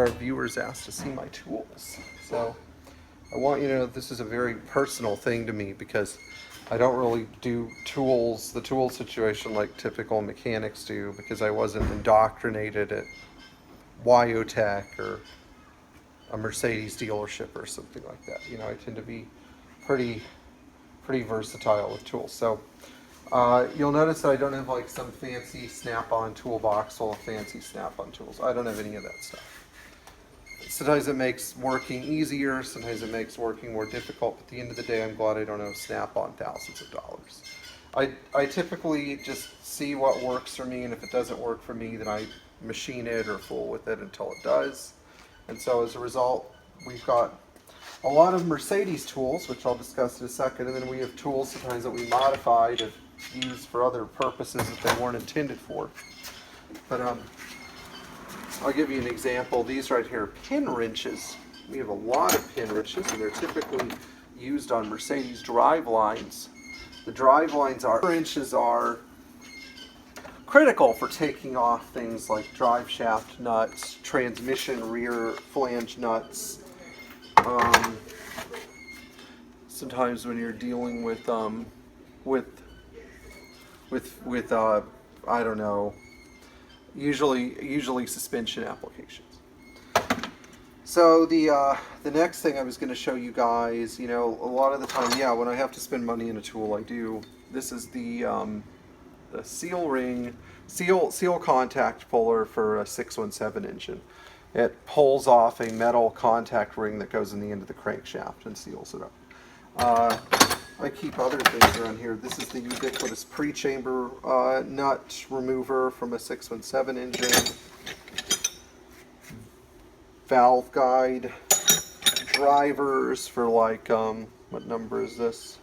our viewers asked to see my tools. So I want you to know this is a very personal thing to me because I don't really do the tool situation like typical mechanics do because I wasn't indoctrinated at Wyotech or a Mercedes dealership or something like that. You know, I tend to be pretty versatile with tools. So you'll notice that I don't have like some fancy snap-on toolbox full of fancy snap-on tools. I don't have any of that stuff. Sometimes it makes working easier, sometimes it makes working more difficult, but at the end of the day, I'm glad I don't have snap-on thousands of dollars. I typically just see what works for me, and if it doesn't work for me, then I machine it or fool with it until it does. And so as a result, we've got a lot of Mercedes tools, which I'll discuss in a second, and then we have tools sometimes that we modify to use for other purposes that they weren't intended for. But I'll give you an example. These right here are pin wrenches. We have a lot of pin wrenches, and they're typically used on Mercedes drive lines. The drive lines wrenches are critical for taking off things like drive shaft nuts, transmission rear flange nuts. Sometimes when you're dealing with I don't know, usually suspension applications. So the next thing I was going to show you guys, you know, a lot of the time, yeah, when I have to spend money in a tool, I do. This is the seal contact puller for a 617 engine. It pulls off a metal contact ring that goes in the end of the crankshaft and seals it up. I keep other things around here. This is the ubiquitous pre-chamber nut remover from a 617 engine. Valve guide, drivers for like, what number is this?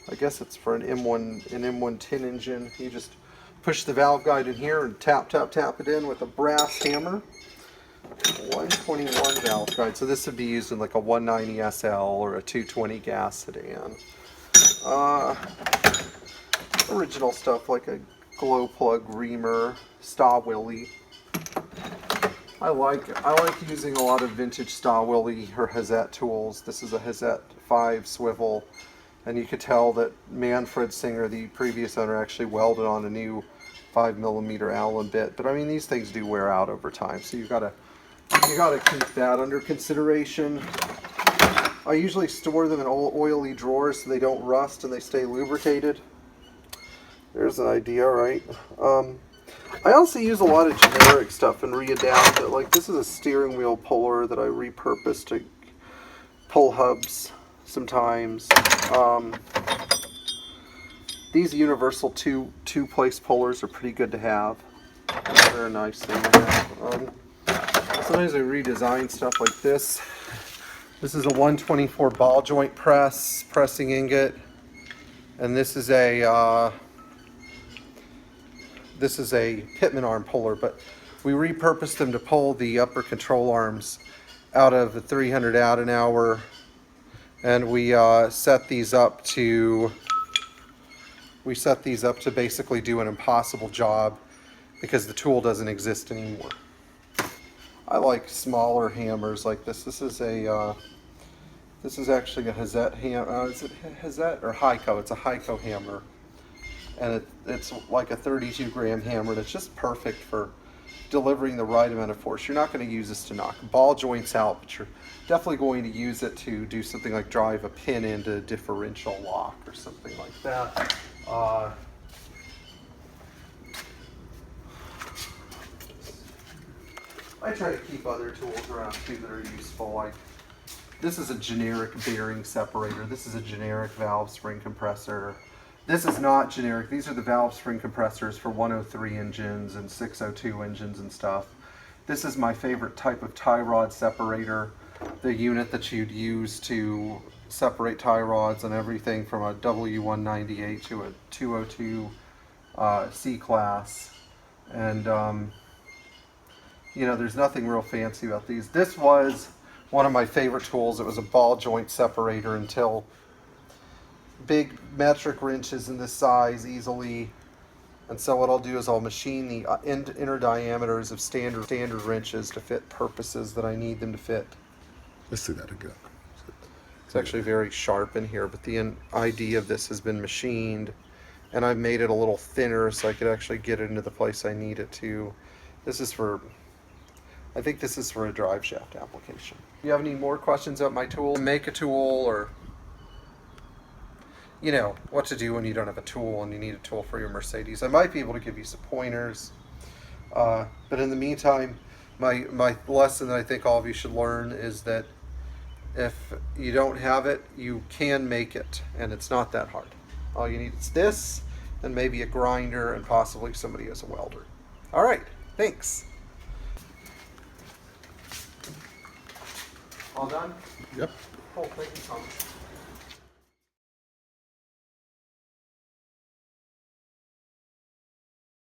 I guess it's for an M110 engine. You just push the valve guide in here and tap it in with a brass hammer. 121 valve guide. So this would be used in like a 190 SL or a 220 gas sedan. Original stuff like a glow plug reamer, Sta Willy. I like using a lot of vintage Sta Willy or Hazette tools. This is a Hazette 5 swivel, and you could tell that Manfred Singer, the previous owner, actually welded on a new 5mm Allen bit. But I mean, these things do wear out over time, so you gotta keep that under consideration. I usually store them in oily drawers so they don't rust and they stay lubricated. There's an idea, right? I also use a lot of generic stuff and readapt it. Like this is a steering wheel puller that I repurposed to pull hubs sometimes. These universal two-place pullers are pretty good to have. They're a nice thing to have. Sometimes I redesign stuff like this. This is a 124 ball joint pressing ingot, and this is a Pitman arm puller, but we repurposed them to pull the upper control arms out of the 300 out an hour, and we set these up to basically do an impossible job because the tool doesn't exist anymore. I like smaller hammers like this. This is actually a Hazette hammer. Is it Hazette or Heiko? It's a Heiko hammer, and it's like a 32-gram hammer. And it's just perfect for delivering the right amount of force. You're not going to use this to knock ball joints out, but you're definitely going to use it to do something like drive a pin into a differential lock or something like that. I try to keep other tools around too that are useful. Like this is a generic bearing separator. This is a generic valve spring compressor. This is not generic. These are the valve spring compressors for 103 engines and 602 engines and stuff. This is my favorite type of tie rod separator. The unit that you'd use to separate tie rods and everything from a W198 to a 202 C-class. And you know, there's nothing real fancy about these. This was one of my favorite tools. It was a ball joint separator until big metric wrenches in this size easily And so what I'll do is I'll machine the inner diameters of standard wrenches to fit purposes that I need them to fit. Let's see that again. It's actually very sharp in here, but the idea of this has been machined, and I've made it a little thinner so I could actually get it into the place I need it to. This is for, I think this is for a drive shaft application. Do you have any more questions about my tool? Make a tool, or you know what to do when you don't have a tool and you need a tool for your Mercedes. I might be able to give you some pointers, but in the meantime, my lesson that I think all of you should learn is that if you don't have it, you can make it, and it's not that hard. All you need is this, and maybe a grinder, and possibly somebody as a welder. All right, thanks. All done? Yep. Cool, thank you, Thomas.